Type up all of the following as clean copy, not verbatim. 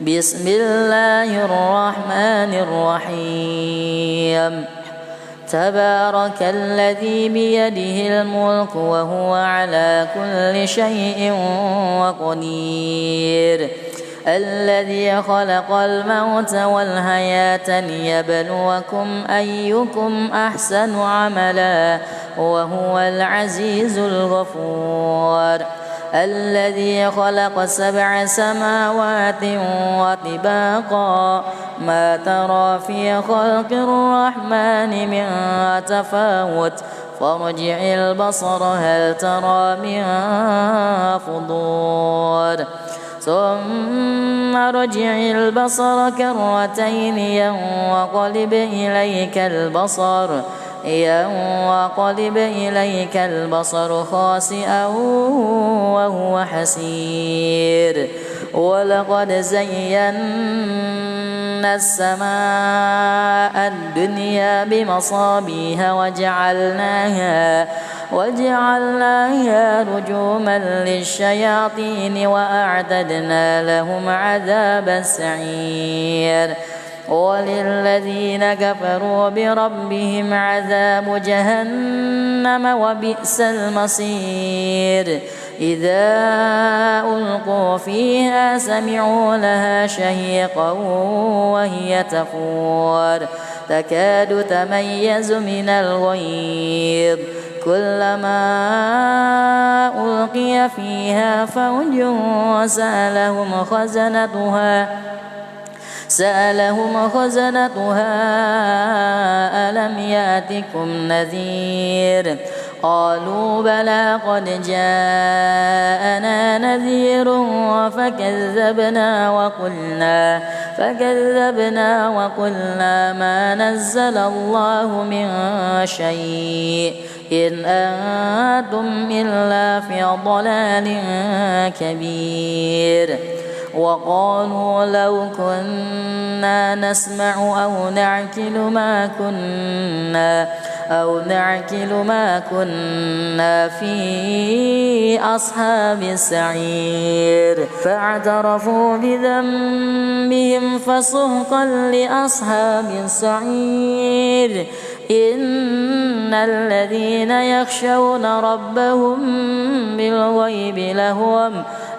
بسم الله الرحمن الرحيم تبارك الذي بيده الملك وهو على كل شيء قدير الذي خلق الموت والحياة ليبلوكم أيكم أحسن عملا وهو العزيز الغفور الذي خلق 7 سماوات وطباقا ما ترى في خلق الرحمن من تفاوت فارجع البصر هل ترى من فطور ثم ارجع البصر كرتين ينقلب إليك البصر خاسئا وهو حسير ولقد زينا السماء الدنيا بمصابيح وجعلناها رجوما للشياطين وأعتدنا لهم عذاب السعير وللذين كفروا بربهم عذاب جهنم وبئس المصير إذا ألقوا فيها سمعوا لها شهيقا وهي تفور تكاد تميز من الغيظ كلما ألقي فيها فوج سألهم خزنتها ألم يأتكم نذير قالوا بلى قد جاءنا نذير فكذبنا وقلنا ما نزل الله من شيء إن أنتم إلا في ضلال كبير وقالوا لو كنا نسمع أو نعقل ما كنا في أصحاب السعير فاعترفوا بذنبهم فسحقا لأصحاب السعير إن الذين يخشون ربهم بالغيب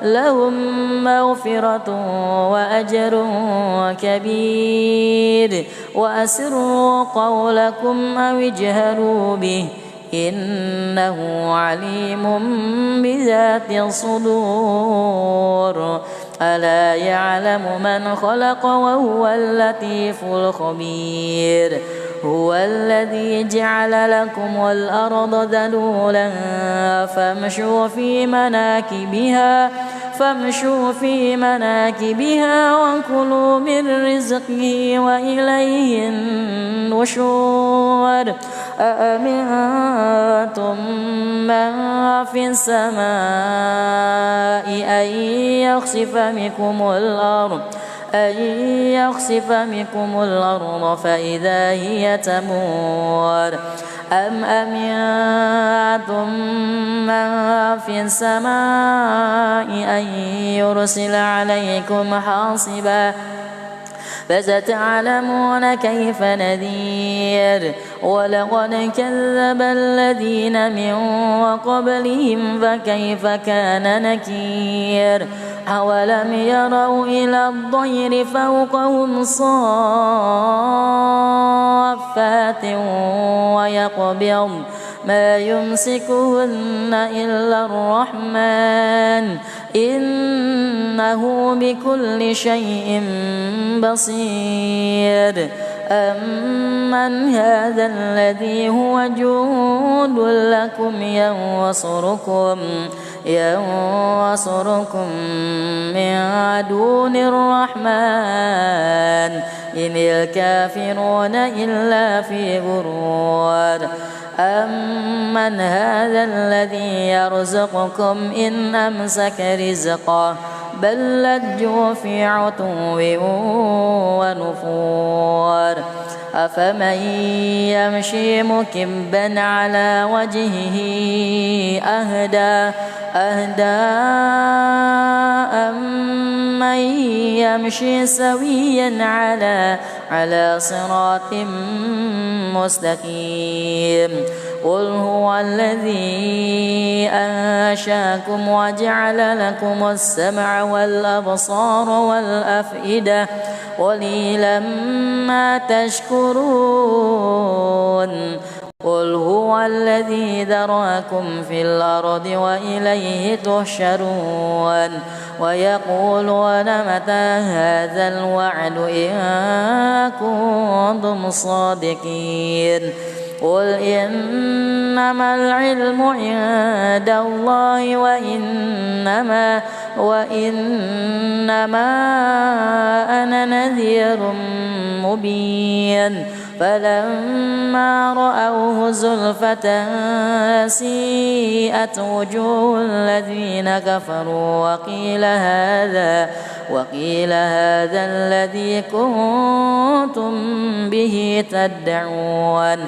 لهم مغفرة وأجر كبير وأسروا قولكم أو اجهروا به إنه عليم بذات الصدور ألا يعلم من خلق وهو اللطيف الخبير هو الذي جعل لكم الأرض ذلولا فامشوا في مناكبها وكلوا من رزقه وإليه النشور أأمنتم من في السماء أن يخسف بكم الأرض فإذا هي تمور أم أمنتم من في السماء أن يرسل عليكم حاصبا فستعلمون كيف نذير ولقد كذب الذين من قبلهم فكيف كان نكير أولم يروا إلى الطير فوقهم صافات ويقبض ما يمسكهن إلا الرحمن إنه بكل شيء بصير أمن هذا الذي هو جند لكم ينصركم من دون الرحمن إن الكافرون إلا في غرور أمن هذا الذي يرزقكم إن أمسك رزقه بل لجوا في عتو ونفور أفمن يمشي مكبا على وجهه أهدى أمن يمشي سويا على صراط مستقيم قل هو الذي أنشاكم وجعل لكم السمع والأبصار والأفئدة قليلا ما تشكرون قل هو الذي ذراكم في الأرض وإليه تحشرون ويقولون متى هذا الوعد إن كنتم صادقين قل إنما العلم عند الله وإنما أنا نذير مبين فلما رأوه زلفة سيئت وجوه الذين كفروا وقيل هذا الذي كنتم به تدعون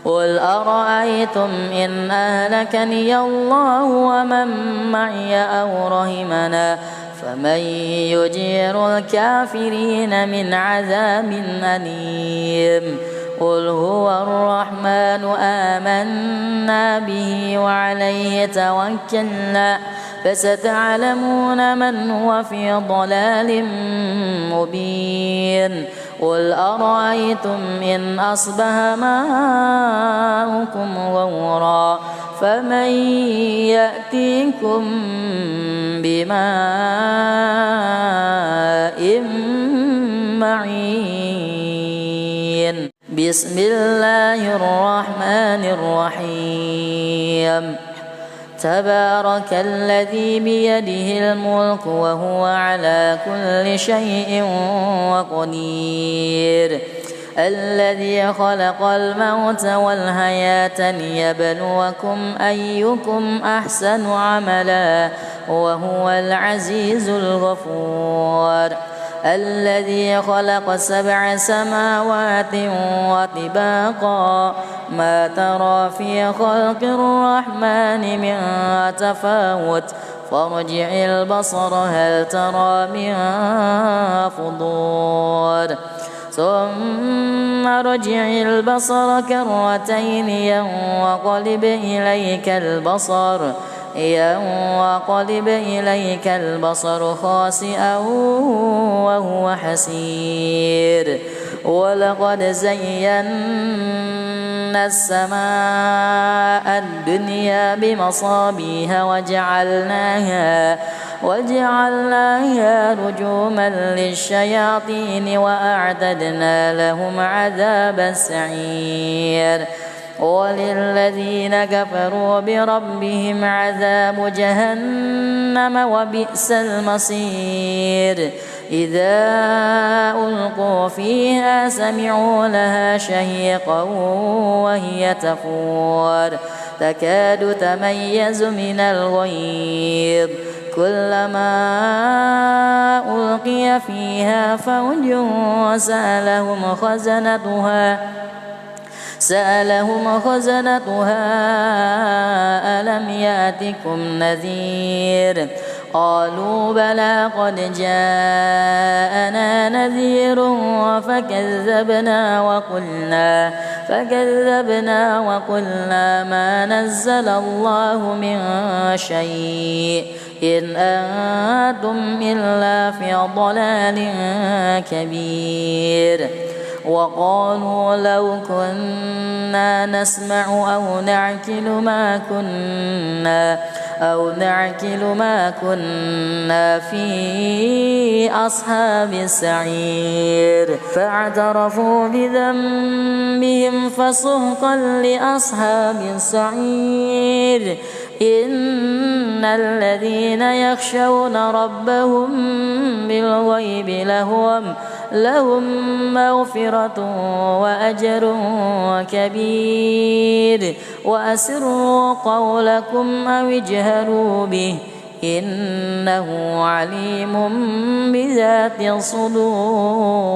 قل أرأيتم إن أهلكني الله ومن معي أو رحمنا فمن يجير الكافرين من عذاب أليم قل هو الرحمن آمنا به وعليه توكلنا فستعلمون من هو في ضلال مبين قل أرأيتم إن أصبح ماؤكم غورا فمن يأتيكم بماء معين بسم الله الرحمن الرحيم تبارك الذي بيده الملك وهو على كل شيء قدير الذي خلق الموت والحياة ليبلوكم أيكم أحسن عملا وهو العزيز الغفور الذي خلق 7 سماوات وطباقا ما ترى في خلق الرحمن من تفاوت فارجع البصر هل ترى من فطور ثم ارجع البصر كرتين ينقلب إليك البصر خاسئا وهو حسير ولقد زينا السماء الدنيا بمصابيح وجعلناها رجوما للشياطين وأعتدنا لهم عذاب السعير وللذين كفروا بربهم عذاب جهنم وبئس المصير إذا ألقوا فيها سمعوا لها شهيقا وهي تفور تكاد تميز من الغيظ كلما ألقي فيها فوج سألهم خزنتها ألم يأتكم نذير قالوا بلى قد جاءنا نذير فكذبنا وقلنا ما نزل الله من شيء إن أنتم إلا في ضلال كبير وقالوا لو كنا نسمع أو نعقل ما كنا في أصحاب السعير فاعترفوا بذنبهم فسحقا لأصحاب السعير إن الذين يخشون ربهم بالغيب لهم مغفرة وأجر كبير وأسروا قولكم أو اجهروا به إنه عليم بذات الصدور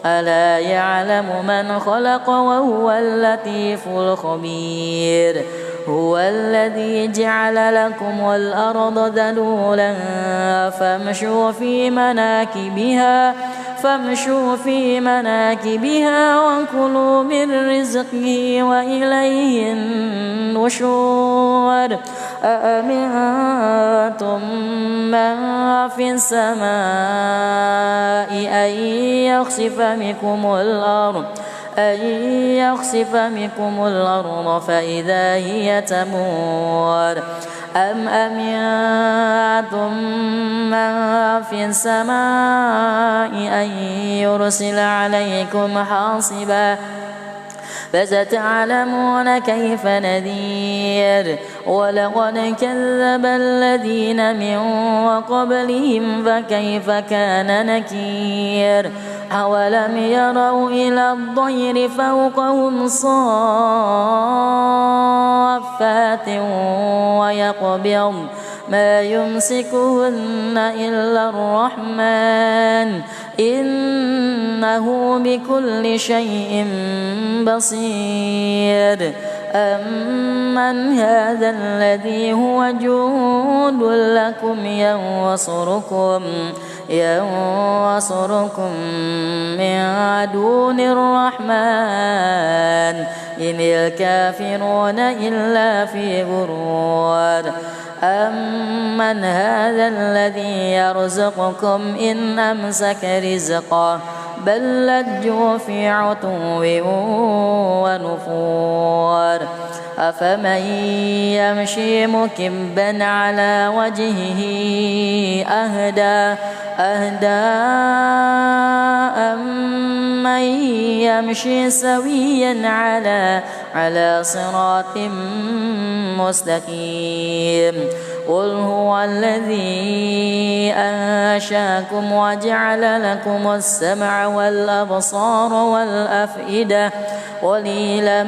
ألا يعلم من خلق وهو اللطيف الخبير هو الذي جعل لكم الأرض ذلولا فامشوا في مناكبها وكلوا من رزقه وإليه النشور أأمنتم من في السماء أن يخسف بكم الأرض فإذا هي تمور أم أمنتم من في السماء أن يرسل عليكم حاصبا فستعلمون كيف نذير ولقد كذب الذين من قبلهم فكيف كان نكير أولم يروا إلى الطير فوقهم صافات ويقبض ما يمسكهن إلا الرحمن إنه بكل شيء بصير أمن هذا الذي هو جند لكم ينصركم من دون الرحمن إن الكافرون إلا في غرور أمن هذا الذي يرزقكم إن أمسك رزقه بل لجوا في عتو ونفور أفمن يمشي مكبا على وجهه أهدى أمن يمشي سويا على صراط مستقيم قل هو الذي أنشاكم وجعل لكم السمع والأبصار والأفئدة قليلا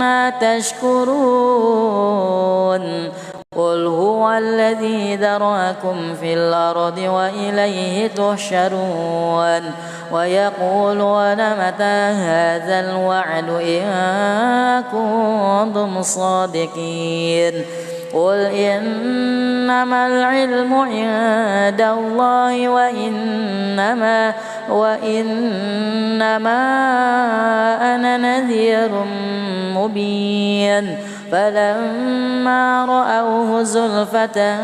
ما تشكرون قل هو الذي ذرأكم في الأرض وإليه تحشرون ويقولون متى هذا الوعد إن كنتم صادقين قل إنما العلم عند الله وإنما أنا نذير مبين فلما رأوه زلفة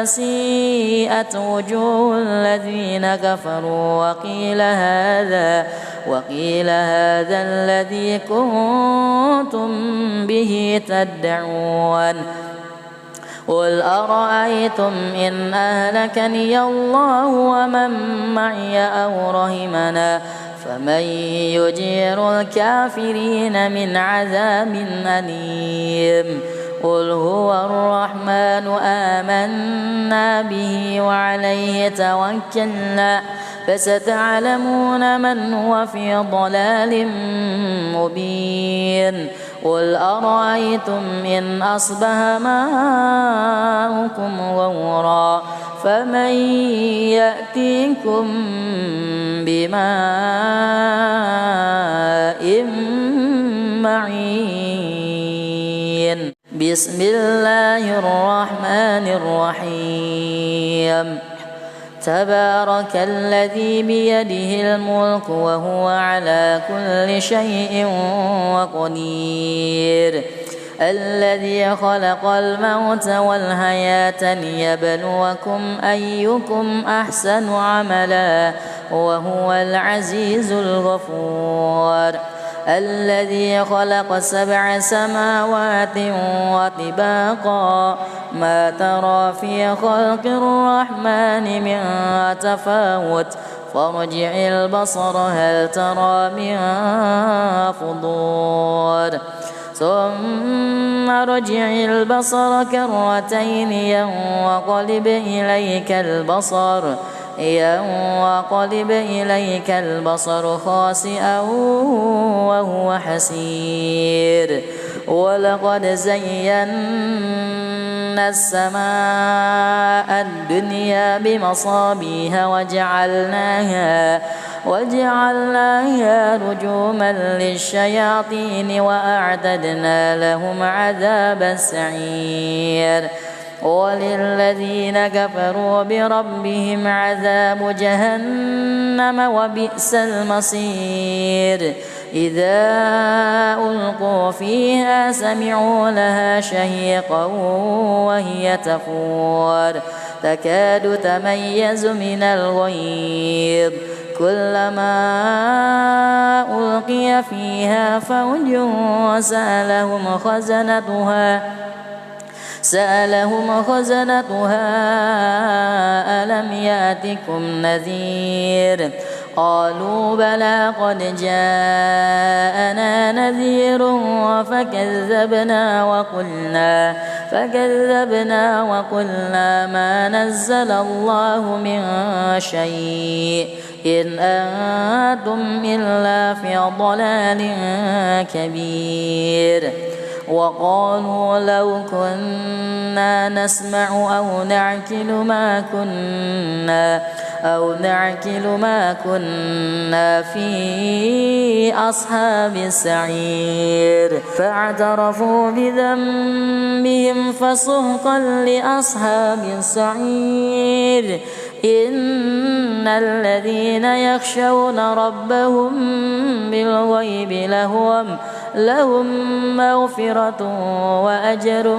سيئت وجوه الذين كفروا وقيل هذا الذي كنتم به تدعون قل أرأيتم إن أهلكني الله ومن معي أو رحمنا فمن يجير الكافرين من عذاب أليم قل هو الرحمن آمنا به وعليه توكلنا فستعلمون من هو في ضلال مبين قل أرأيتم إن أصبح ماؤكم غورا فمن يأتيكم بماء معين بسم الله الرحمن الرحيم تبارك الذي بيده الملك وهو على كل شيء قدير الذي خلق الموت والحياة ليبلوكم أيكم أحسن عملا وهو العزيز الغفور الذي خلق 7 سماوات وطباقا ما ترى في خلق الرحمن من تفاوت فارجع البصر هل ترى من فطور ثم ارجع البصر كرتين ينقلب إليك البصر خاسئا وهو حسير ولقد زينا السماء الدنيا بمصابيح وجعلناها رجوما للشياطين وأعتدنا لهم عذاب السعير وللذين كفروا بربهم عذاب جهنم وبئس المصير إذا ألقوا فيها سمعوا لها شهيقا وهي تفور تكاد تميز من الغيظ كلما ألقي فيها فوج سألهم خزنتها ألم يأتكم نذير قالوا بلى قد جاءنا نذير فكذبنا وقلنا ما نزل الله من شيء إن أنتم إلا في ضلال كبير وقالوا لو كنا نسمع أو نعقل ما كنا في أصحاب السعير فاعترفوا بذنبهم فسحقا لأصحاب السعير إن الذين يخشون ربهم بالغيب لهم مغفرة وأجر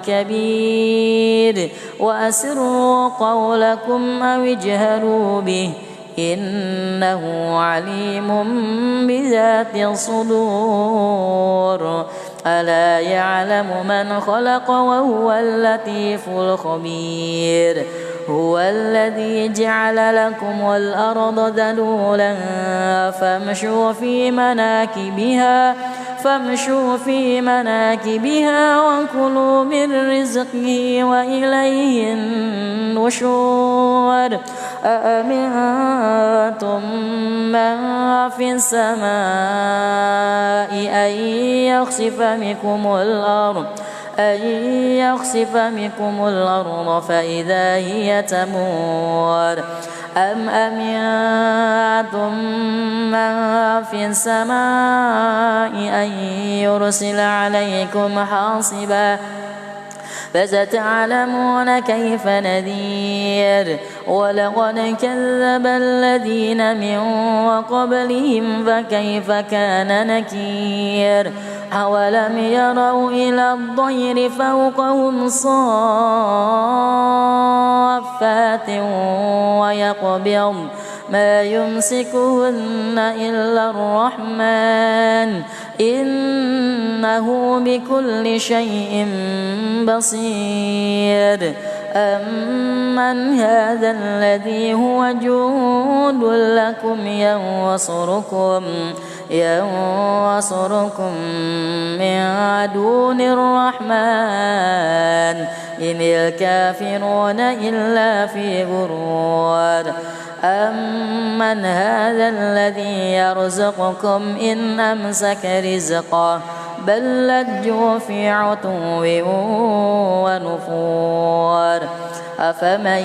كبير وأسروا قولكم أو اجهروا به إنه عليم بذات الصدور ألا يعلم من خلق وهو اللطيف الخبير هو الذي جعل لكم الأرض ذلولا فامشوا في مناكبها وكلوا من رزقه وإليه النشور أأمنتم من في السماء أن يخسف بكم الأرض فإذا هي تمور أم أمنتم من في السماء أن يرسل عليكم حاصبا فستعلمون كيف نذير ولقد كذب الذين من قبلهم فكيف كان نكير أولم يروا إلى الطير فوقهم صافات ويقبض ما يمسكهن إلا الرحمن إنه بكل شيء بصير أمن هذا الذي هو جند لكم ينصركم من دون الرحمن إن الكافرون إلا في غرور أمن هذا الذي يرزقكم إن أمسك رزقه بل لجوا في عتو ونفور أفمن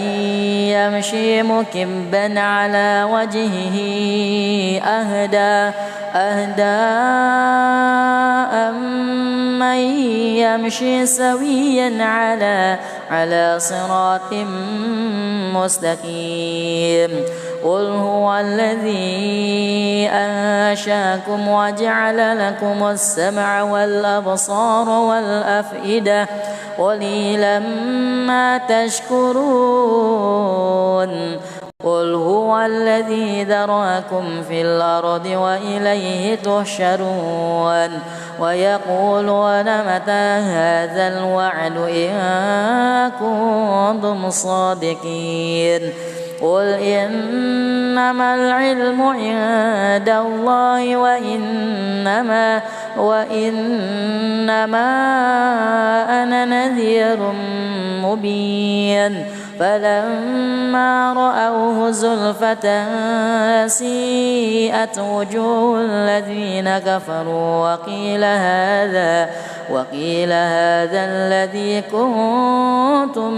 يمشي مكبا على وجهه أهدى أمن يمشي سويا على صراط مستقيم قل هو الذي أنشاكم وجعل لكم السمع والأبصار والأفئدة قليلا ما تشكرون قل هو الذي ذراكم في الأرض وإليه تحشرون ويقولون متى هذا الوعد إن كنتم صادقين قل إنما العلم عند الله وإنما أنا نذير مبين فلما رأوه زلفة سيئت وجوه الذين كفروا وقيل هذا الذي كنتم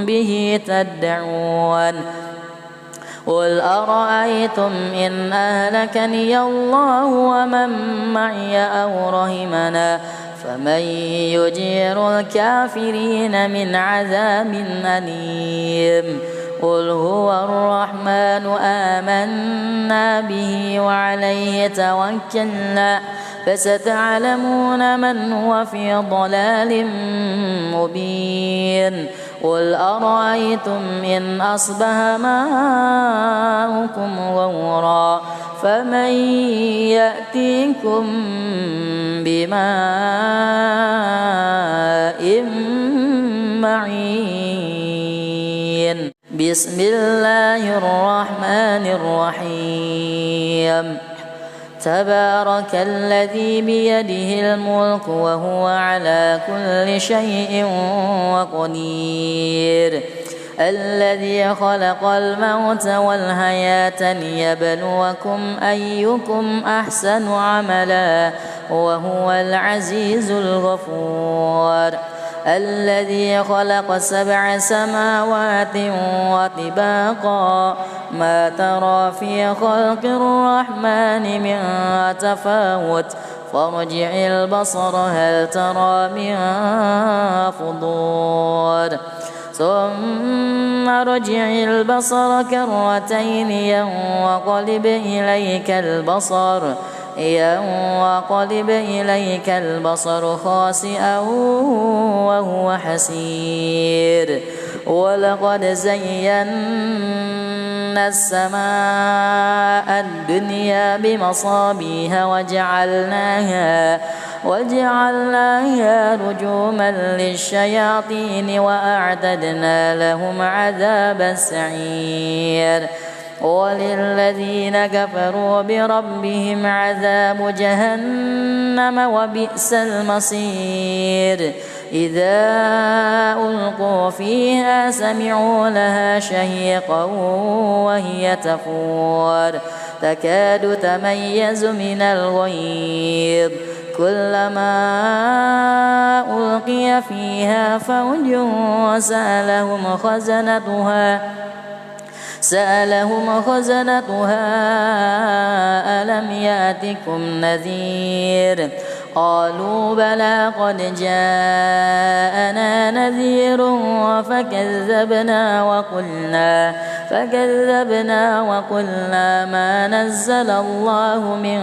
به تدعون قل أرأيتم إن أهلكني الله ومن معي أو رحمنا فمن يجير الكافرين من عذاب أليم قل هو الرحمن آمنا به وعليه توكلنا فستعلمون من هو في ضلال مبين قل أرأيتم إن أصبح ماؤكم غورا فمن يأتيكم بماء معين بسم الله الرحمن الرحيم تبارك الذي بيده الملك وهو على كل شيء قدير الذي خلق الموت والحياة ليبلوكم أيكم أحسن عملا وهو العزيز الغفور الذي خلق 7 سماوات وطباقا ما ترى في خلق الرحمن من تفاوت فارجع البصر هل ترى من فطور ثم ارجع البصر كرتين ينقلب إليك البصر خاسئا وهو حسير ولقد زينا السماء الدنيا بمصابيح وجعلناها رجوما للشياطين وأعتدنا لهم عذاب السعير وللذين كفروا بربهم عذاب جهنم وبئس المصير إذا ألقوا فيها سمعوا لها شهيقا وهي تفور تكاد تميز من الغيظ كلما ألقي فيها فوج سألهم خزنتها ألم يأتكم نذير قالوا بلى قد جاءنا نذير فكذبنا وقلنا ما نزل الله من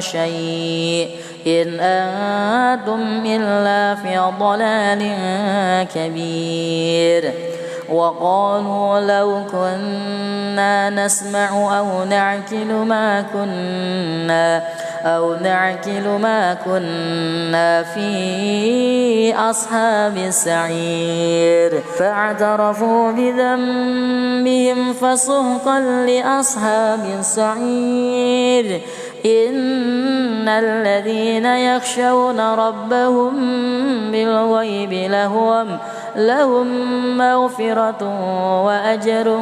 شيء إن أنتم إلا في ضلال كبير وقالوا لو كنا نسمع أو نعقل ما كنا في أصحاب السعير فاعترفوا بذنبهم فسحقا لأصحاب السعير إن الذين يخشون ربهم بالغيب لهم مغفرة وأجر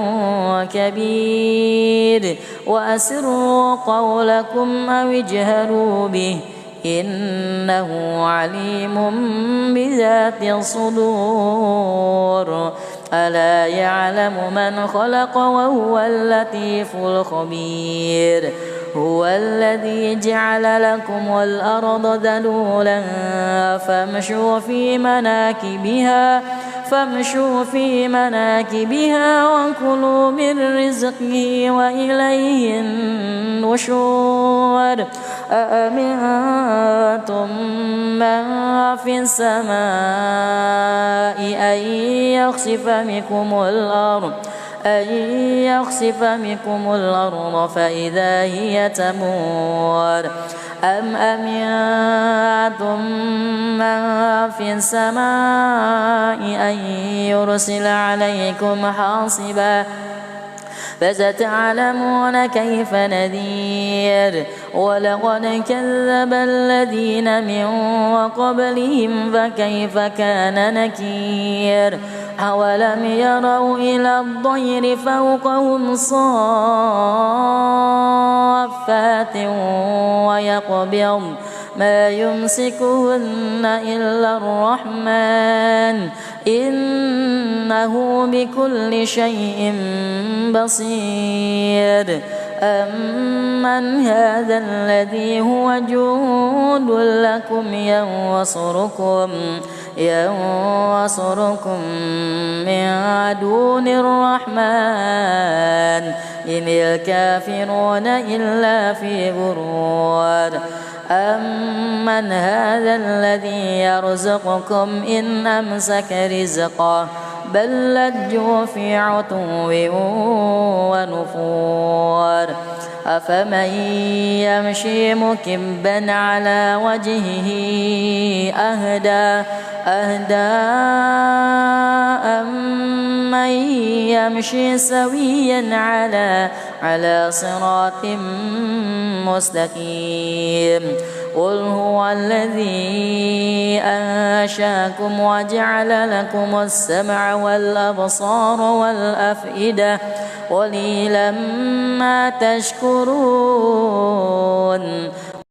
كبير وأسروا قولكم أو اجهروا به إنه عليم بذات الصدور ألا يعلم من خلق وهو اللطيف الخبير هو الذي جعل لكم الأرض ذلولا فامشوا في مناكبها وكلوا من رزقه وإليه النشور أأمنتم من في السماء أن يخسف بكم الأرض فإذا هي تمور أم أمنتم من في السماء أن يرسل عليكم حاصبا فستعلمون كيف نذير ولقد كذب الذين من قبلهم فكيف كان نكير أولم يروا إلى الطير فوقهم صافات ويقبض ما يمسكهن إلا الرحمن إنه بكل شيء بصير أمن هذا الذي هو جند لكم ينصركم من دون الرحمن إن الكافرون إلا في غرور أمن هذا الذي يرزقكم إن أمسك رزقه بل لجوا في عتو ونفور أفمن يمشي مكبا على وجهه أهدى أمن يمشي سويا على صراط مستقيم قل هو الذي أنشاكم وجعل لكم السمع والأبصار والأفئدة قليلا ما تشكرون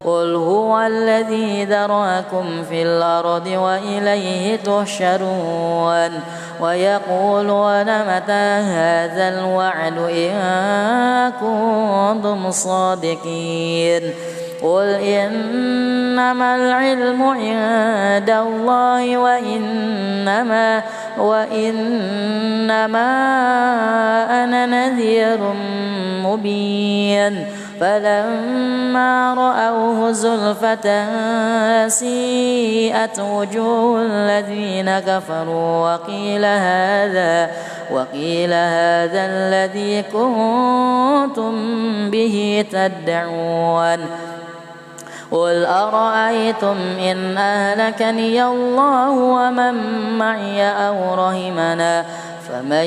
قل هو الذي ذرأكم في الأرض وإليه تحشرون ويقولون متى هذا الوعد إن كنتم صادقين قل إنما العلم عند الله وإنما أنا نذير مبين فلما رأوه زلفة سيئت وجوه الذين كفروا وقيل هذا الذي كنتم به تدعون قل أرأيتم إن أهلكني الله ومن معي أو رحمنا فمن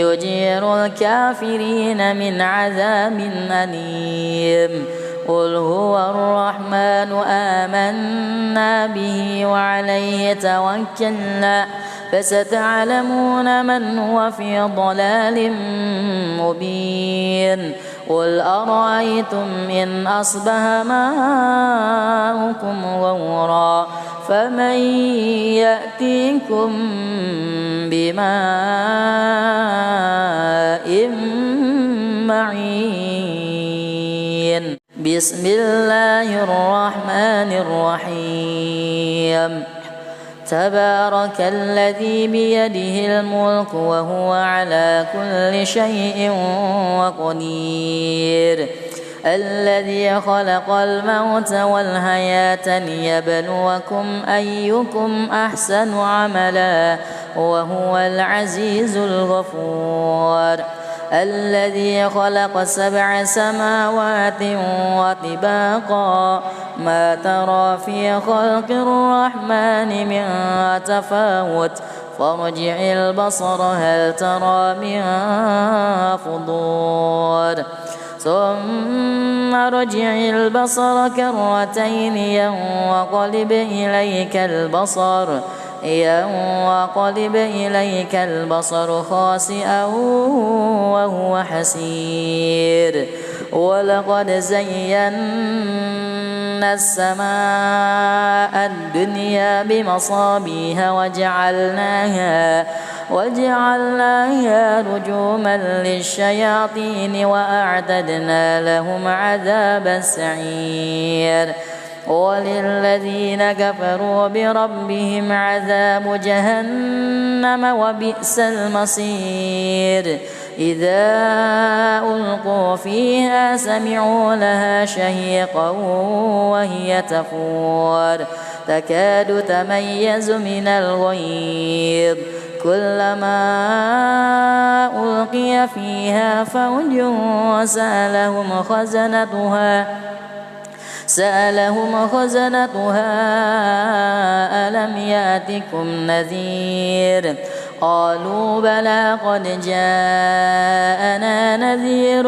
يجير الكافرين من عذاب أليم قل هو الرحمن آمنا به وعليه توكلنا فستعلمون من هو في ضلال مبين قل أرأيتم إن أصبح ماؤكم غورا فمن يأتيكم بماء معين بسم الله الرحمن الرحيم تبارك الذي بيده الملك وهو على كل شيء قدير الذي خلق الموت والحياة ليبلوكم أيكم أحسن عملا وهو العزيز الغفور الذي خلق 7 سماوات وطباقا ما ترى في خلق الرحمن من تفاوت فارجع البصر هل ترى من فطور ثم ارجع البصر كرتين ينقلب إليك البصر خاسئا وهو حسير ولقد زينا السماء الدنيا بمصابيح وجعلناها رجوما للشياطين وأعتدنا لهم عذاب السعير وللذين كفروا بربهم عذاب جهنم وبئس المصير إذا ألقوا فيها سمعوا لها شهيقا وهي تفور تكاد تميز من الغيظ كلما ألقي فيها فوج سألهم خزنتها ألم يأتكم نذير قالوا بلى قد جاءنا نذير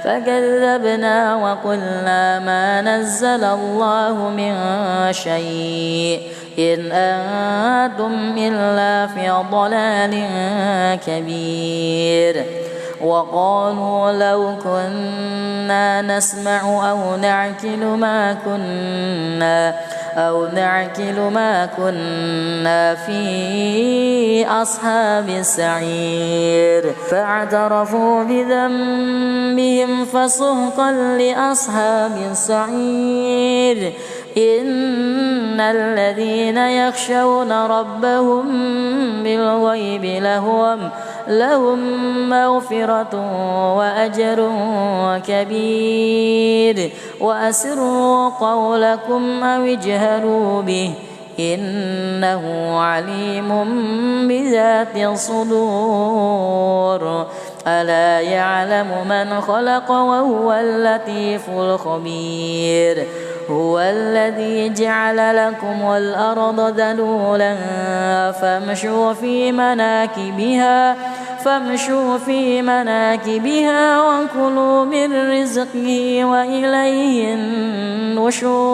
فكذبنا وقلنا ما نزل الله من شيء إن أنتم إلا في ضلال كبير وقالوا لو كنا نسمع أو نعقل ما كنا في أصحاب السعير فاعترفوا بذنبهم فسحقا لأصحاب السعير إن الذين يخشون ربهم بالغيب لهم مغفرة وأجر كبير وأسروا قولكم أو اجهروا به إنه عليم بذات الصدور ألا يعلم من خلق وهو اللطيف الخبير هو الذي جعل لكم الأرض ذلولا فامشوا في مناكبها وكلوا من رزقه وإليه النشور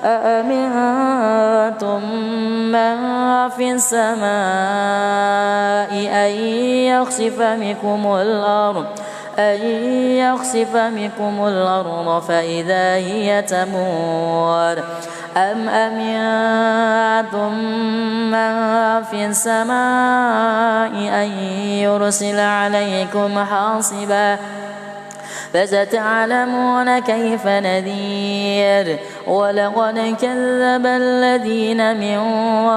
أأمنتم من في السماء أن يخسف بكم الأرض فإذا هي تمور أم أمنتم من في السماء أن يرسل عليكم حاصبا فستعلمون كيف نذير ولقد كذب الذين من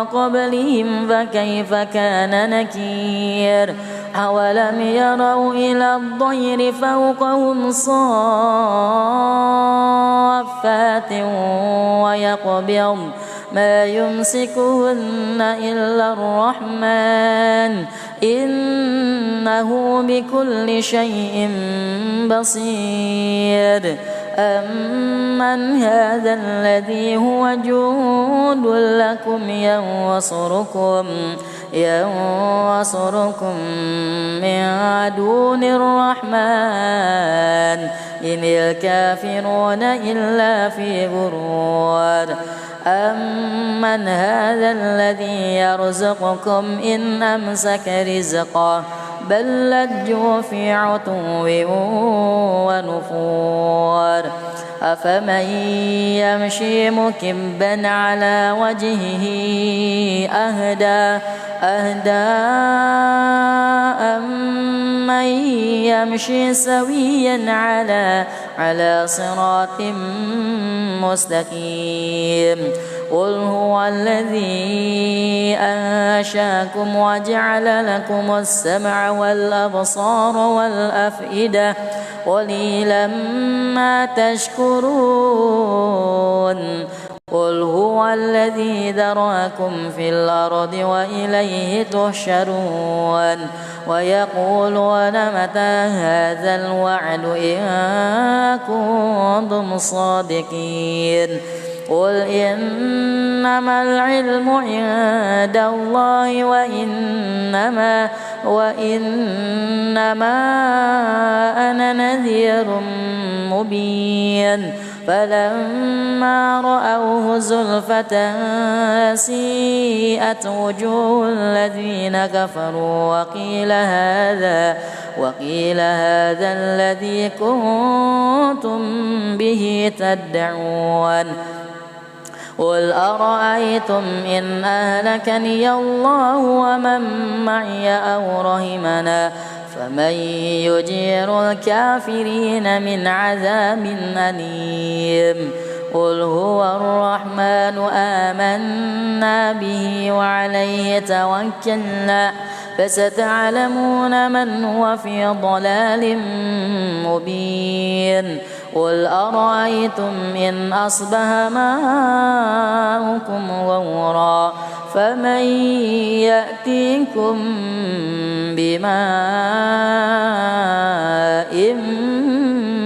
قبلهم فكيف كان نكير أولم يروا إلى الطير فوقهم صافات ويقبض ما يمسكهن إلا الرحمن إنه بكل شيء بصير أمن هذا الذي هو جند لكم ينصركم من دون الرحمن إن الكافرون إلا في غرور أمن هذا الذي يرزقكم إن أمسك رزقه بل لجوا في عتو ونفور أفمن يمشي مكبا على وجهه أهدى أمن يمشي سويا على صراط مستقيم قل هو الذي أنشاكم وجعل لكم السمع والأبصار والأفئدة قليلا ما تشكرون قل هو الذي ذرأكم في الأرض وإليه تحشرون ويقولون متى هذا الوعد إن كنتم صادقين قل إنما العلم عند الله وإنما أنا نذير مبين فلما رأوه زلفة سيئت وجوه الذين كفروا وقيل هذا الذي كنتم به تدعون قل أرأيتم إن أهلكني الله ومن معي أو رحمنا فمن يجير الكافرين من عذاب أليم قل هو الرحمن آمنا به وعليه توكلنا فستعلمون من هو في ضلال مبين قل أرأيتم إن أصبح ماؤكم غورا فمن يأتيكم بماء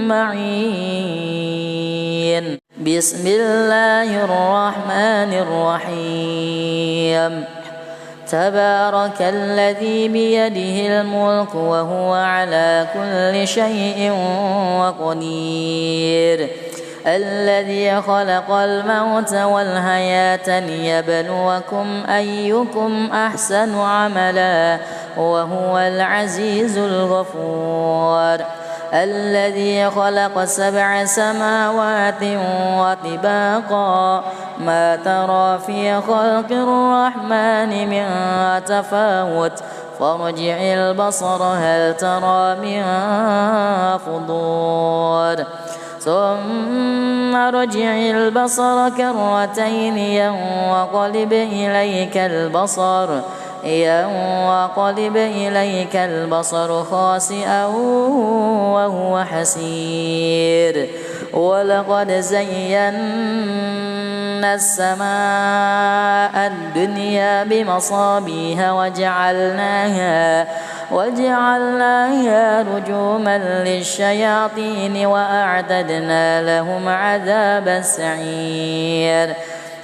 معين بسم الله الرحمن الرحيم تبارك الذي بيده الملك وهو على كل شيء قدير الذي خلق الموت والحياة ليبلوكم أيكم أحسن عملا وهو العزيز الغفور الذي خلق 7 سماوات وطباقا ما ترى في خلق الرحمن من تفاوت فارجع البصر هل ترى من فطور ثم ارجع البصر كرتين ينقلب إليك البصر خاسئا وهو حسير ولقد زينا السماء الدنيا بمصابيح وجعلناها رجوما للشياطين وأعتدنا لهم عذاب السعير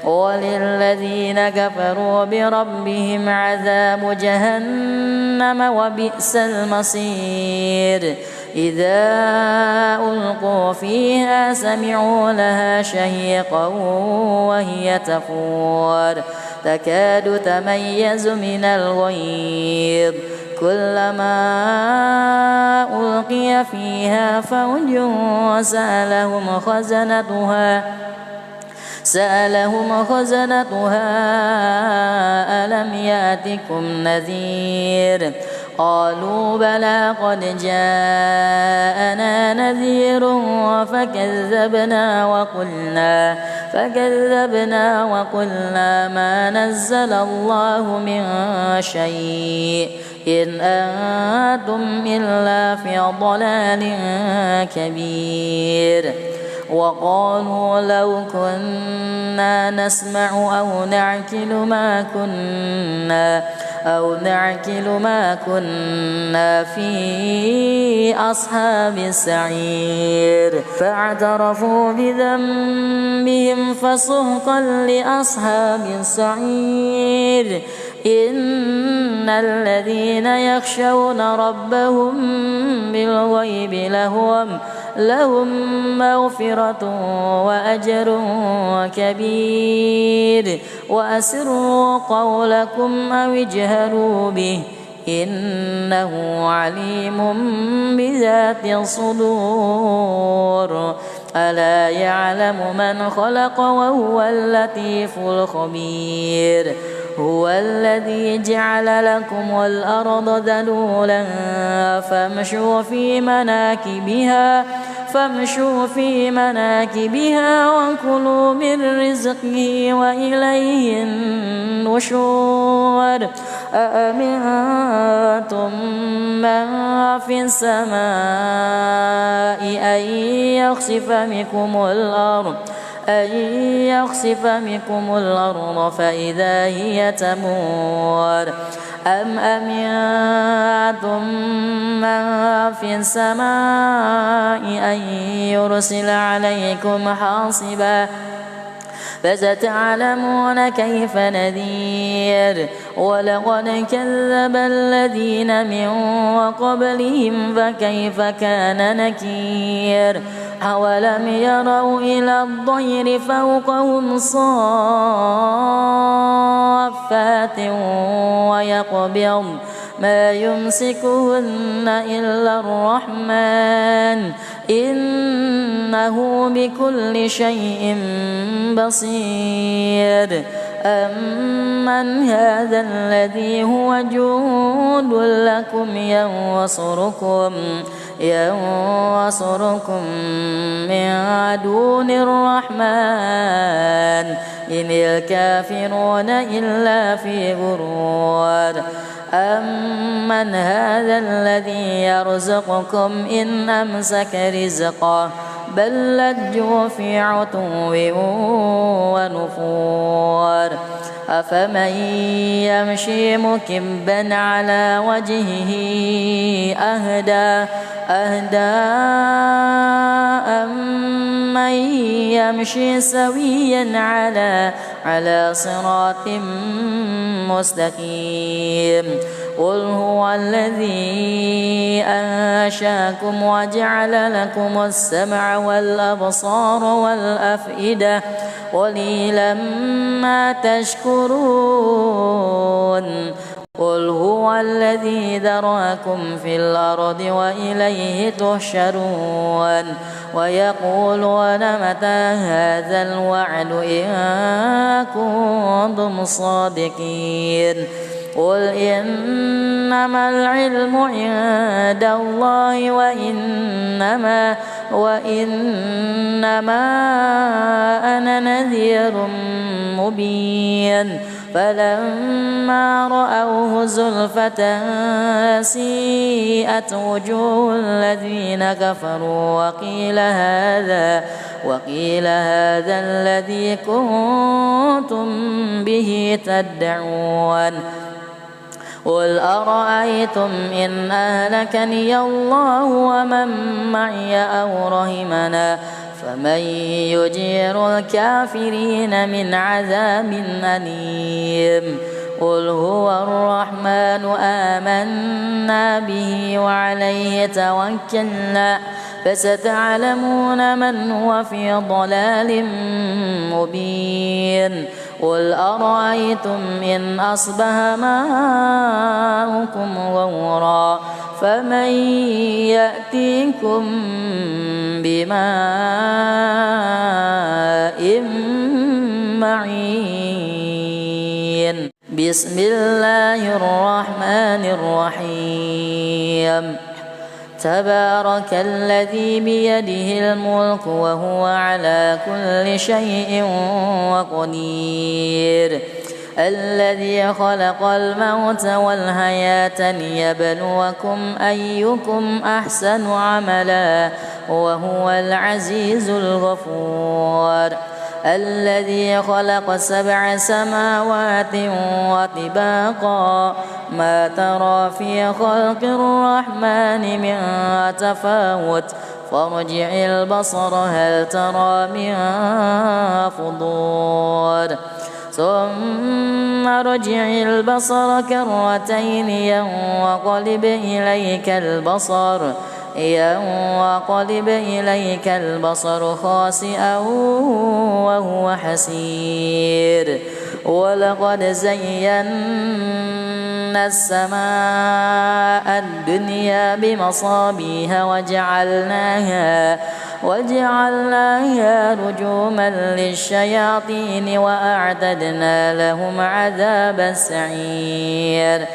وللذين كفروا بربهم عذاب جهنم وبئس المصير إذا ألقوا فيها سمعوا لها شهيقا وهي تفور تكاد تميز من الغيظ كلما ألقي فيها فوج سألهم خزنتها ألم يأتكم نذير قالوا بلى قد جاءنا نذير فكذبنا وقلنا ما نزل الله من شيء إن أنتم إلا في ضلال كبير وقالوا لو كنا نسمع أو نعقل ما كنا في أصحاب السعير فاعترفوا بذنبهم فسحقا لأصحاب السعير إن الذين يخشون ربهم بالغيب لهم مغفرة وأجر كبير وأسروا قولكم أو اجهروا به إنه عليم بذات الصدور ألا يعلم من خلق وهو اللطيف الخبير هو الذي جعل لكم الأرض ذلولا فامشوا في مناكبها وكلوا من رزقه وإليه النشور أأمنتم من في السماء أن يخسف بكم الأرض فإذا هي تمور أم أمنتم من في السماء أن يرسل عليكم حاصبا فستعلمون كيف نذير ولقد كذب الذين من قبلهم فكيف كان نكير أولم يروا إلى الطير فوقهم صافات ويقبض ما يمسكهن إلا الرحمن إنه بكل شيء بصير أمن هذا الذي هو جند لكم ينصركم من دون الرحمن إن الكافرون إلا في غرور أمن هذا الذي يرزقكم إن أمسك رزقه بل لجوا في عتو ونفور أفمن يمشي مكبا على وجهه أهدى أمن يمشي سويا على صراط مستقيم قل هو الذي أنشاكم وجعل لكم السمع والأبصار والأفئدة قليلا ما تشكرون قل هو الذي ذرأكم في الأرض وإليه تحشرون ويقولون متى هذا الوعد إن كنتم صادقين قل إنما العلم عند الله وإنما أنا نذير مبين فلما رأوه زلفة سيئت وجوه الذين كفروا وقيل هذا الذي كنتم به تدعون قل أرأيتم إن أهلكني الله ومن معي أو رحمنا فمن يجير الكافرين من عذاب أليم قل هو الرحمن آمنا به وعليه توكلنا فستعلمون من هو في ضلال مبين قل أرأيتم إن أصبح ماؤكم غورا فمن يأتيكم بماء معين بسم الله الرحمن الرحيم تبارك الذي بيده الملك وهو على كل شيء قدير الذي خلق الموت والحياة ليبلوكم أيكم أحسن عملا وهو العزيز الغفور الذي خلق 7 سماوات وطباقا ما ترى في خلق الرحمن من تفاوت فارجع البصر هل ترى من فطور ثم ارجع البصر كرتين ينقلب إليك البصر خاسئا وهو حسير ولقد زينا السماء الدنيا بمصابيح وجعلناها رجوما للشياطين وأعتدنا لهم عذاب السعير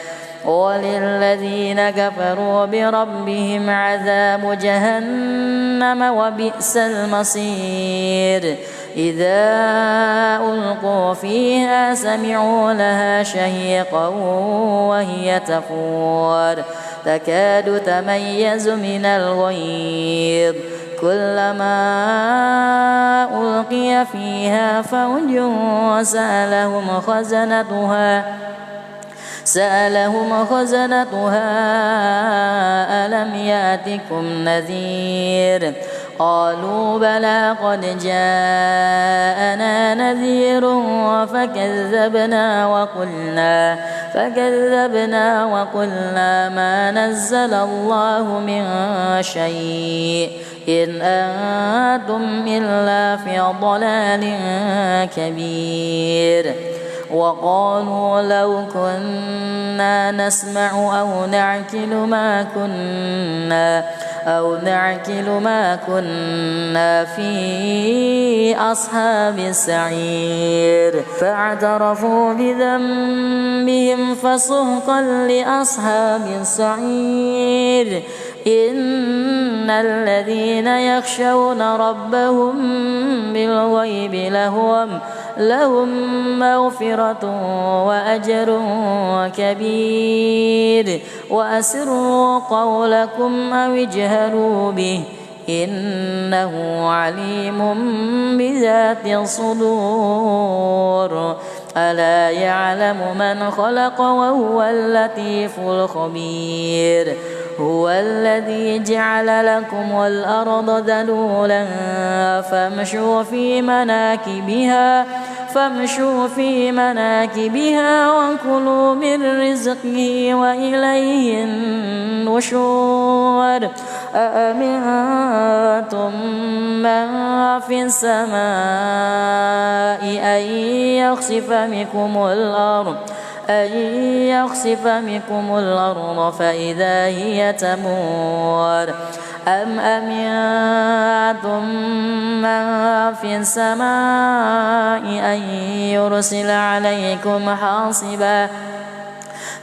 وللذين كفروا بربهم عذاب جهنم وبئس المصير إذا ألقوا فيها سمعوا لها شهيقا وهي تفور تكاد تميز من الغيظ كلما ألقي فيها فوج سألهم خزنتها ألم يأتكم نذير قالوا بلى قد جاءنا نذير فكذبنا وقلنا ما نزل الله من شيء إن أنتم إلا في ضلال كبير وقالوا لو كنا نسمع أو نعقل ما كنا في أصحاب السعير فاعترفوا بذنبهم فسحقا لأصحاب السعير إن الذين يخشون ربهم بالغيب لهم مغفرة وأجر كبير وأسروا قولكم أو اجهروا به إنه عليم بذات الصدور ألا يعلم من خلق وهو اللطيف الخبير هو الذي جعل لكم الأرض ذلولا فامشوا في مناكبها وكلوا من رزقه وإليه النشور أأمنتم من في السماء أن يخسف بكم الأرض فإذا هي تمور أم أمنتم من في السماء أن يرسل عليكم حاصبا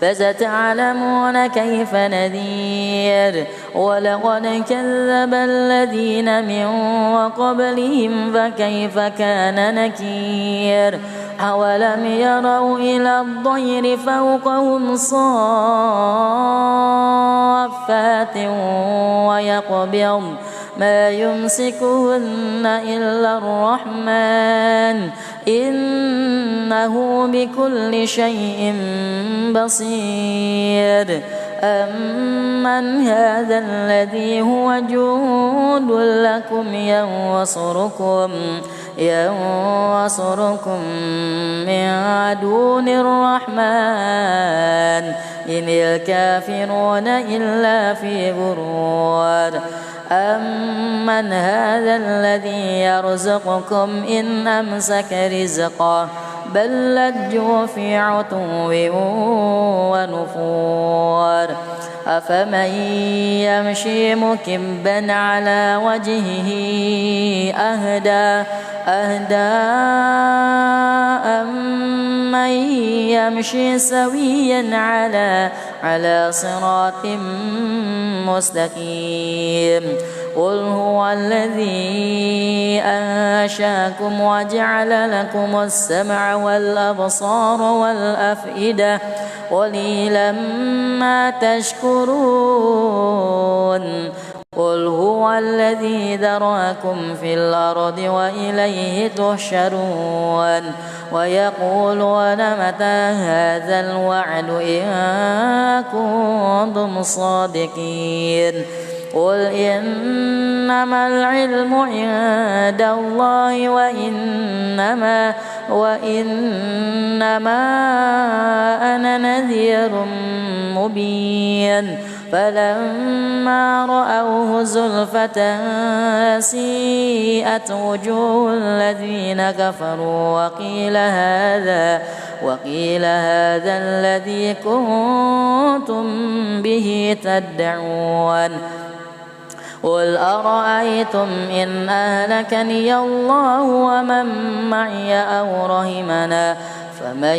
فستعلمون كيف نذير ولقد كذب الذين من قبلهم فكيف كان نكير أولم يروا إلى الطير فوقهم صافات ويقبض ما يمسكهن إلا الرحمن إنه بكل شيء بصير أمن هذا الذي هو جند لكم ينصركم من دون الرحمن إن الكافرون إلا في غرور أمن هذا الذي يرزقكم إن أمسك رزقه بل لجوا في عتو ونفور أفمن يمشي مكبا على وجهه أهدى أمن يمشي سويا على صراط مستقيم قل هو الذي أنشاكم وجعل لكم السمع والأبصار والأفئدة قليلا ما تشكرون قل هو الذي ذرأكم في الأرض وإليه تحشرون ويقولون متى هذا الوعد إن كنتم صادقين قل إنما العلم عند الله وإنما أنا نذير مبين فلما رأوه زلفة سيئت وجوه الذين كفروا وقيل هذا الذي كنتم به تدعون قل أرأيتم إن أهلكني الله ومن معي أو رحمنا فمن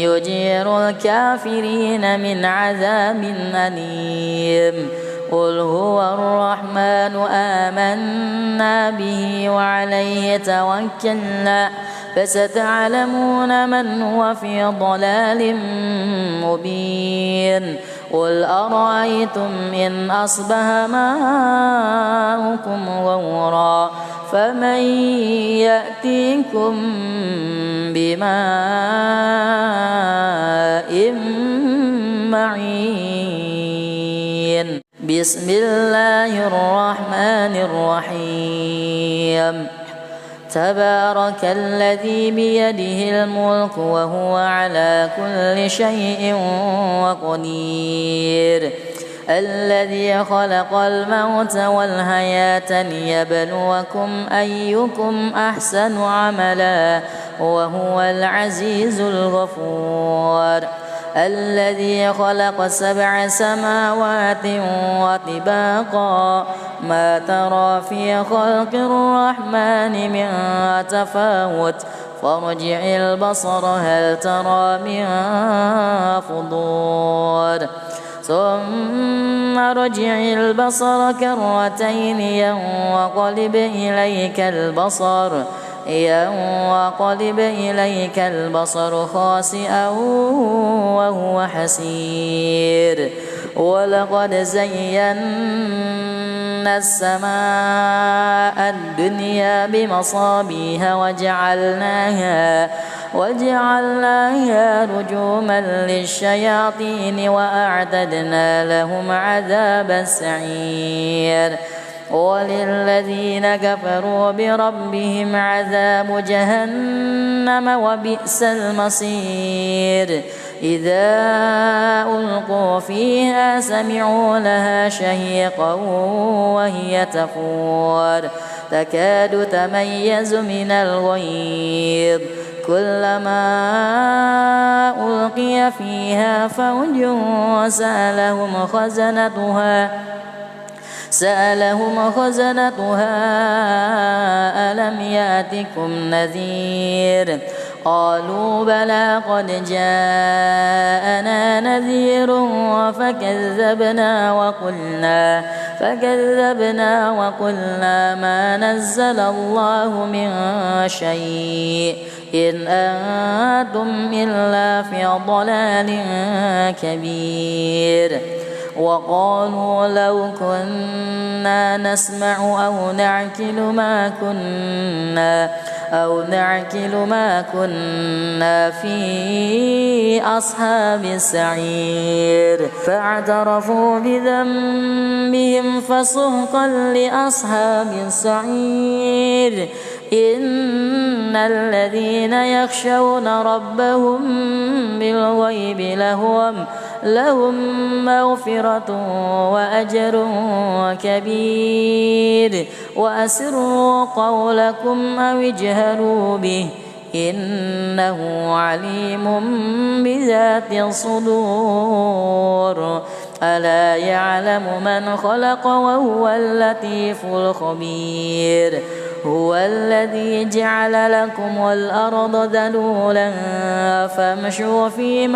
يجير الكافرين من عذاب أليم قل هو الرحمن آمنا به وعليه توكلنا فستعلمون من هو في ضلال مبين قل أرأيتم إن أصبح ماؤكم غورا فمن يأتيكم بماء معين بسم الله الرحمن الرحيم تبارك الذي بيده الملك وهو على كل شيء قدير الذي خلق الموت والحياة ليبلوكم أيكم أحسن عملا وهو العزيز الغفور الذي خلق 7 سماوات وطباقا ما ترى في خلق الرحمن من تفاوت فارجع البصر هل ترى من فطور ثم ارجع البصر كرتين ينقلب إليك البصر خاسئا وهو حسير ولقد زينا السماء الدنيا بمصابيح وجعلناها رجوما للشياطين وأعتدنا لهم عذاب السعير وللذين كفروا بربهم عذاب جهنم وبئس المصير إذا ألقوا فيها سمعوا لها شهيقا وهي تفور تكاد تميز من الغيظ كلما ألقي فيها فوج سألهم خزنتها ألم يأتكم نذير قالوا بلى قد جاءنا نذير فكذبنا وقلنا ما نزل الله من شيء إن أنتم إلا في ضلال كبير وقالوا لو كنا نسمع أو نعقل ما كنا في أصحاب السعير فاعترفوا بذنبهم فسحقا لأصحاب السعير إن الذين يخشون ربهم بالغيب لهم مغفرة وأجر كبير وأسروا قولكم أو اجهروا به إنه عليم بذات الصدور ألا يعلم من خلق وهو اللطيف الخبير هو الذي جعل لكم الأرض ذلولا فامشوا في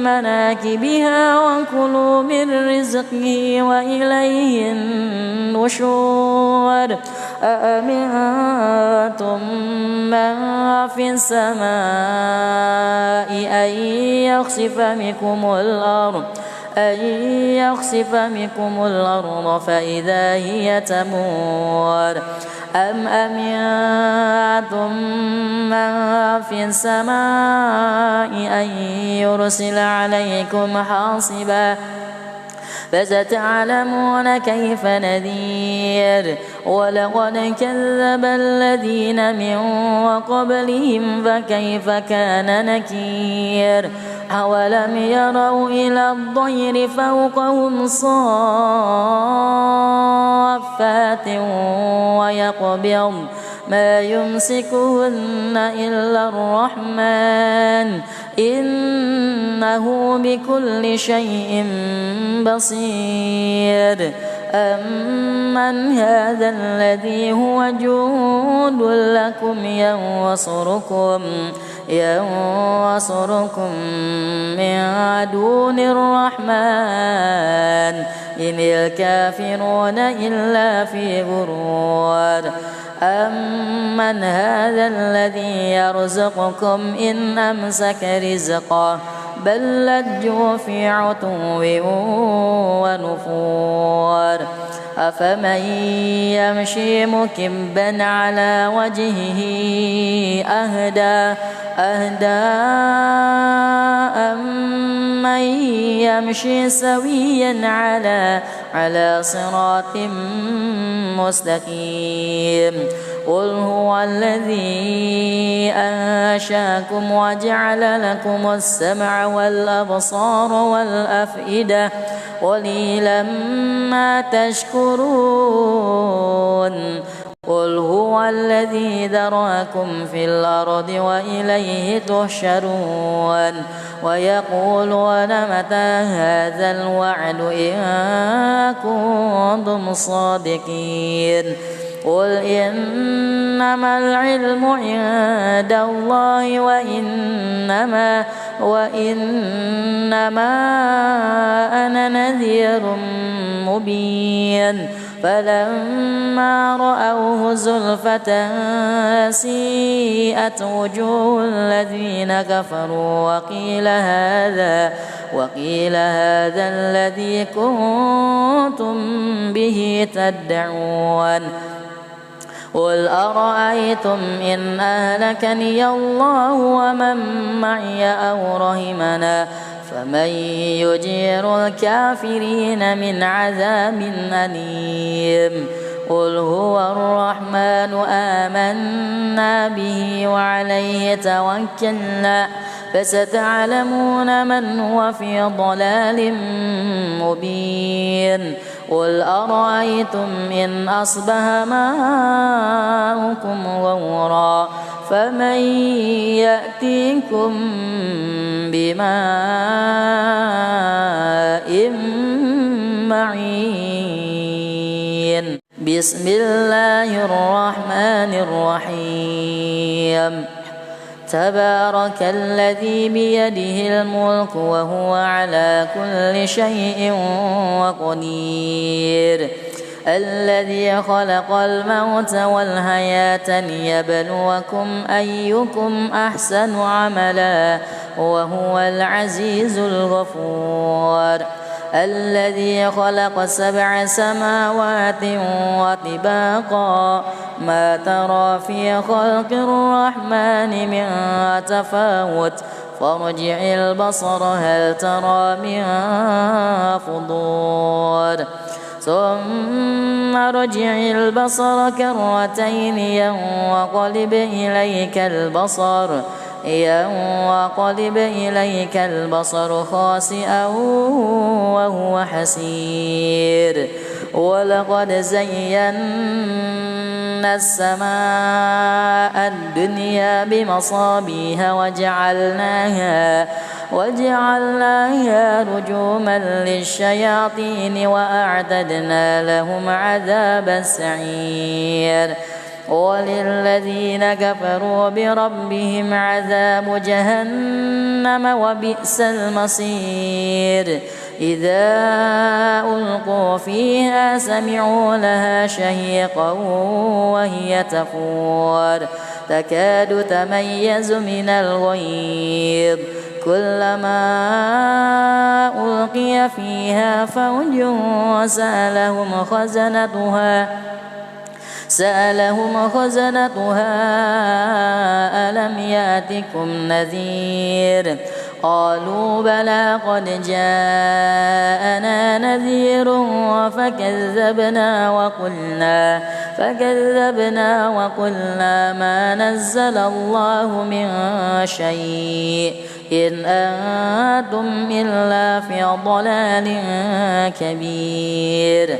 مناكبها وكلوا من رزقه وإليه النشور أأمنتم من في السماء أن يخسف بكم الأرض فإذا هي تمور أم أمنتم من في السماء أن يرسل عليكم حاصبا فستعلمون كيف نذير ولقد كذب الذين من قبلهم فكيف كان نكير أولم يروا إلى الطير فوقهم صافات ويقبض ما يمسكهن إلا الرحمن إنه بكل شيء بصير أمن هذا الذي هو جند لكم ينصركم من دون الرحمن إن الكافرون إلا في غرور أمن هذا الذي يرزقكم إن أمسك رزقه بل لجوا في عتو ونفور أفمن يمشي مكبا على وجهه أهدى أمن يمشي سويا على صراط مستقيم قل هو الذي أنشاكم وجعل لكم السمع والأبصار والأفئدة قليلا ما تشكرون قل هو الذي ذراكم في الأرض وإليه تحشرون ويقولون متى هذا الوعد إن كنتم صادقين قل إنما العلم عند الله وإنما أنا نذير مبين فلما رأوه زلفة سيئت وجوه الذين كفروا وقيل هذا الذي كنتم به تدعون قل أرأيتم إن أهلكني الله ومن معي أو رحمنا فمن يجير الكافرين من عذاب أليم قل هو الرحمن آمنا به وعليه توكلنا فستعلمون من هو في ضلال مبين قل أرأيتم إن أصبح ماؤكم غورا فمن يأتيكم بماء معين بسم الله الرحمن الرحيم تبارك الذي بيده الملك وهو على كل شيء قدير الذي خلق الموت والحياة ليبلوكم أيكم أحسن عملا وهو العزيز الغفور الذي خلق 7 سماوات وطباقا ما ترى في خلق الرحمن من تفاوت فارجع البصر هل ترى من فطور ثم ارجع البصر كرتين ينقلب إليك البصر خاسئا وهو حسير ولقد زينا السماء الدنيا بمصابيح وجعلناها رجوما للشياطين وأعتدنا لهم عذاب السعير وللذين كفروا بربهم عذاب جهنم وبئس المصير إذا ألقوا فيها سمعوا لها شهيقا وهي تفور تكاد تميز من الغيظ كلما ألقي فيها فوج سألهم خزنتها ألم يأتكم نذير قالوا بلى قد جاءنا نذير فكذبنا وقلنا ما نزل الله من شيء إن أنتم إلا في ضلال كبير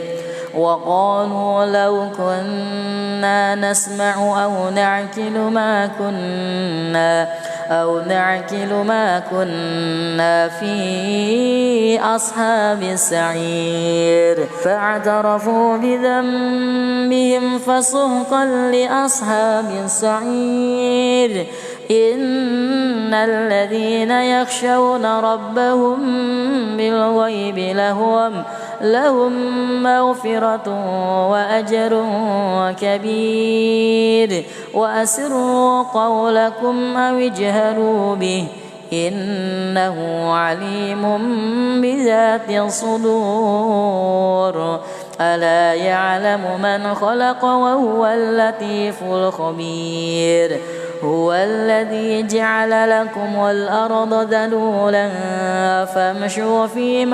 وقالوا لو كنا نسمع أو نعقل ما كنا في أصحاب السعير فاعترفوا بذنبهم فسحقا لأصحاب السعير إن الذين يخشون ربهم بالغيب لهم مغفرة وأجر كبير وأسروا قولكم أو اجهروا به إنه عليم بذات الصدور ألا يعلم من خلق وهو اللطيف الخبير هو الذي جعل لكم الأرض ذلولا فامشوا في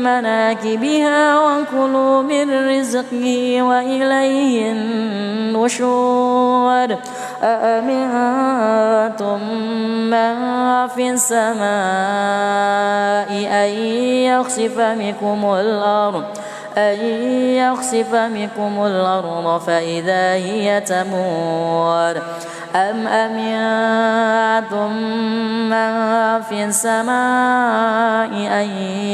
مناكبها وكلوا من رزقه وإليه النشور أأمنتم من في السماء أن يخسف بكم الأرض فإذا هي تمور أم أمنتم من في السماء أن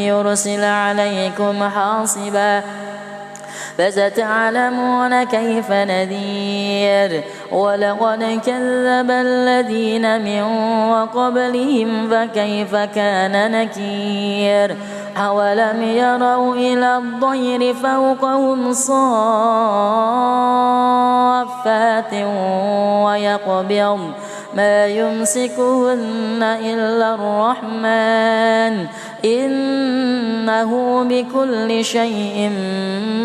يرسل عليكم حاصبا فستعلمون كيف نذير ولقد كذب الذين من قبلهم فكيف كان نكير أولم يروا إلى الطير فوقهم صافات ويقبض ما يمسكهن إلا الرحمن إنه بكل شيء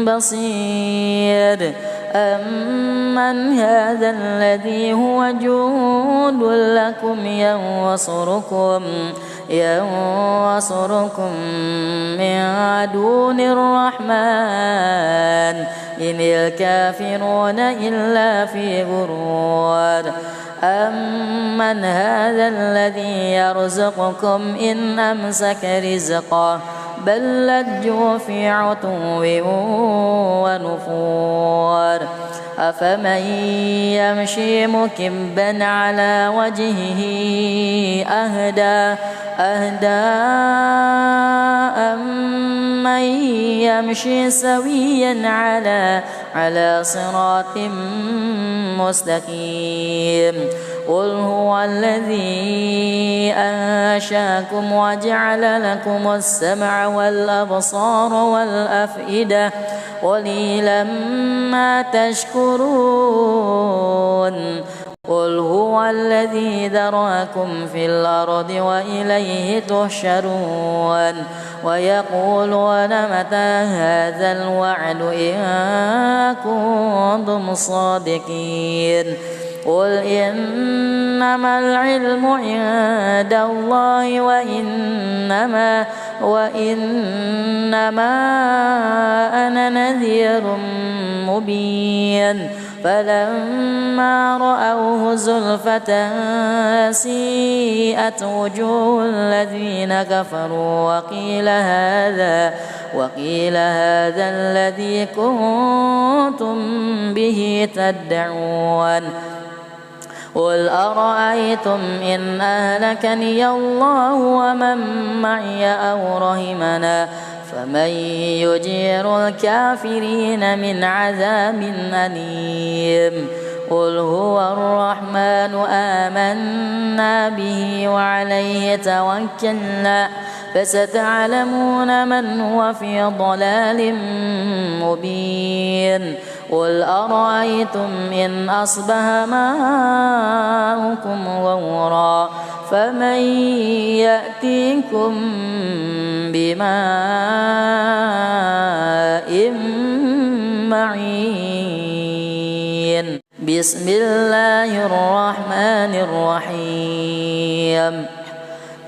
بصير أمن هذا الذي هو جند لكم ينصركم من دون الرحمن إن الكافرون إلا في غرور أمن هذا الذي يرزقكم إن أمسك رزقه بل لجوا في عتو ونفور أفمن يمشي مكبا على وجهه أهدى أمن يمشي سويا على صراط مستقيم قل هو الذي أنشاكم وجعل لكم السمع والأبصار والأفئدة قليلا ما تشكرون قل هو الذي ذرأكم في الأرض وإليه تحشرون ويقولون متى هذا الوعد إن كنتم صادقين قل إنما العلم عند الله وإنما أنا نذير مبين فلما رأوه زلفة سيئت وجوه الذين كفروا وقيل هذا الذي كنتم به تدعون قل أرأيتم إن أهلكني الله ومن معي أو رحمنا فمن يجير الكافرين من عذاب أليم قل هو الرحمن آمنا به وعليه توكلنا فستعلمون من هو في ضلال مبين قل أرأيتم إن أصبح ماؤكم غورا فمن يأتيكم بماء معين بسم الله الرحمن الرحيم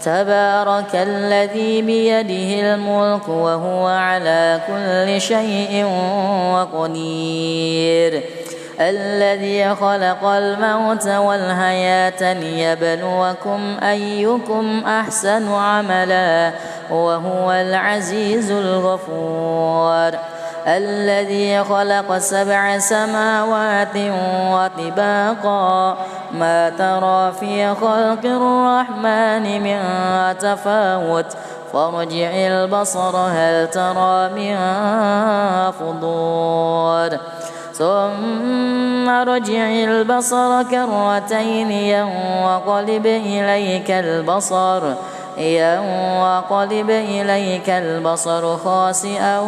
تبارك الذي بيده الملك وهو على كل شيء قدير الذي خلق الموت والحياة ليبلوكم أيكم أحسن عملا وهو العزيز الغفور الذي خلق 7 سماوات وطباقا ما ترى في خلق الرحمن من تفاوت فارجع البصر هل ترى من فطور ثم ارجع البصر كرتين ينقلب إليك البصر خاسئا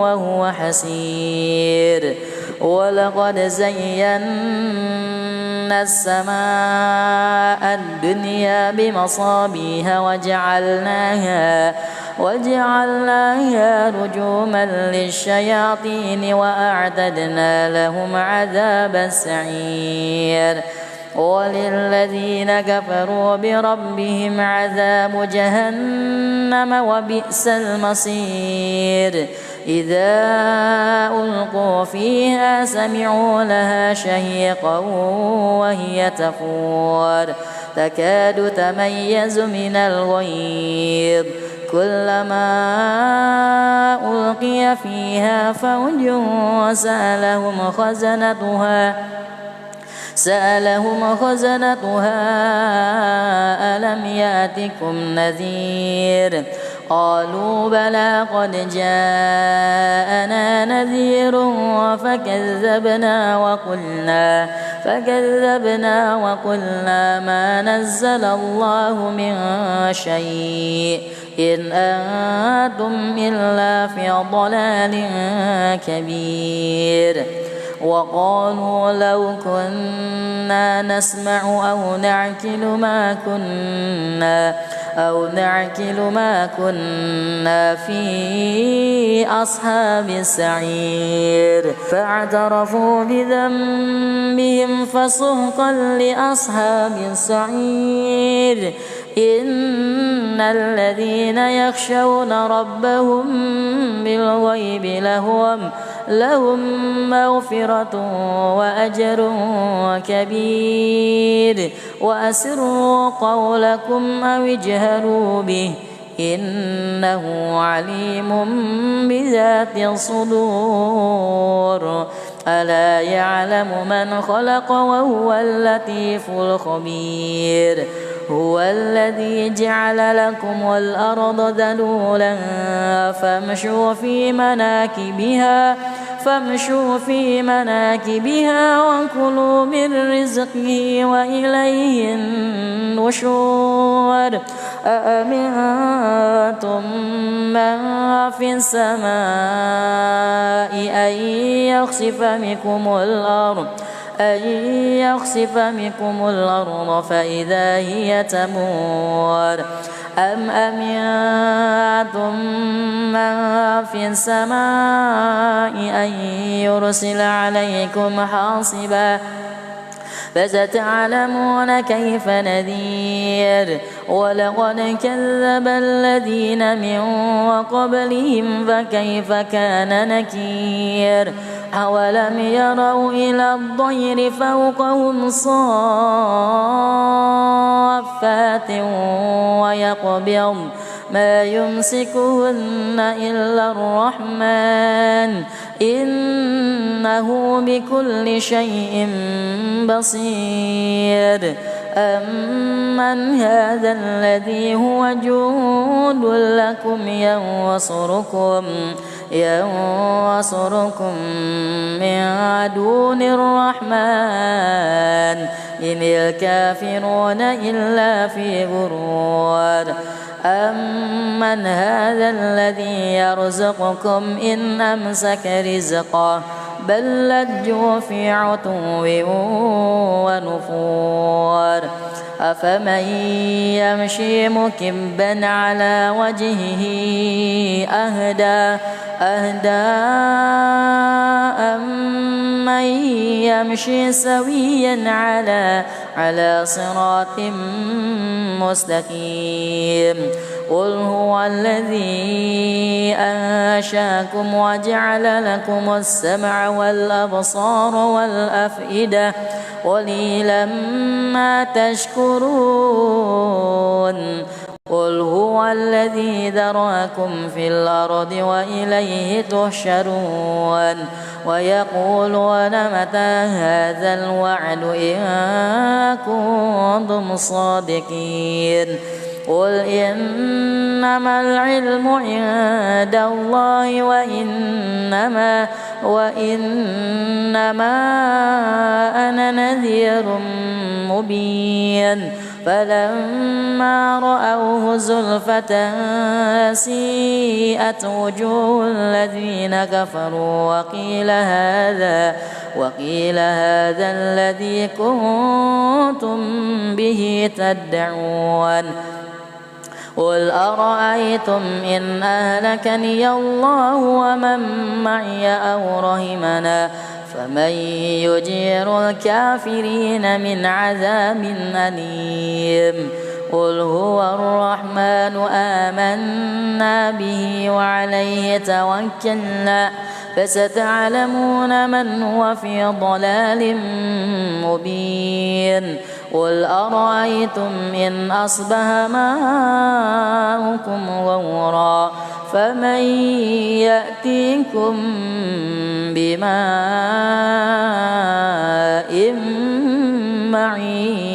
وهو حسير ولقد زينا السماء الدنيا بمصابيح وجعلناها رجوما للشياطين وأعتدنا لهم عذاب السعير وللذين كفروا بربهم عذاب جهنم وبئس المصير إذا ألقوا فيها سمعوا لها شهيقا وهي تفور تكاد تميز من الغيظ كلما ألقي فيها فوج سألهم خزنتها ألم يأتكم نذير قالوا بلى قد جاءنا نذير فكذبنا وقلنا ما نزل الله من شيء إن أنتم إلا في ضلال كبير وقالوا لو كنا نسمع أو نعقل ما كنا في أصحاب السعير فاعترفوا بذنبهم فسحقا لأصحاب السعير إن الذين يخشون ربهم بالغيب لهم مغفرة وأجر كبير وأسروا قولكم أو اجهروا به إنه عليم بذات الصدور ألا يعلم من خلق وهو اللطيف الخبير هو الذي جعل لكم الأرض ذلولا فامشوا في مناكبها وكلوا من رزقه وإليه النشور أأمنتم من في السماء أن يخسف بكم الأرض فإذا هي تمور أم أمنتم من في السماء أن يرسل عليكم حاصبا فستعلمون كيف نذير ولقد كذب الذين من قبلهم فكيف كان نكير أولم يروا إلى الطير فوقهم صافات ويقبضن ما يمسكهن إلا الرحمن إنه بكل شيء بصير أمن هذا الذي هو جند لكم ينصركم من دون الرحمن إن الكافرون إلا في غرور أمن هذا الذي يرزقكم إن أمسك رزقه بل لجوا في عتو ونفور أفمن يمشي مكبا على وجهه أهدى أمن يمشي سويا على صراط مستقيم قل هو الذي أنشاكم وجعل لكم السمع والأبصار والأفئدة قليلا ما تشكرون قل هو الذي ذرأكم في الأرض وإليه تحشرون ويقولون متى هذا الوعد إن كنتم صادقين قل إنما العلم عند الله وإنما أنا نذير مبين فلما رأوه زلفة سيئت وجوه الذين كفروا وقيل هذا الذي كنتم به تدعون قل أرأيتم إن أهلكني الله ومن معي أو رحمنا فمن يجير الكافرين من عذاب أليم قل هو الرحمن آمنا به وعليه توكلنا فستعلمون من هو في ضلال مبين قل أرأيتم إن أصبح ماؤكم غورا فمن يأتيكم بماء معين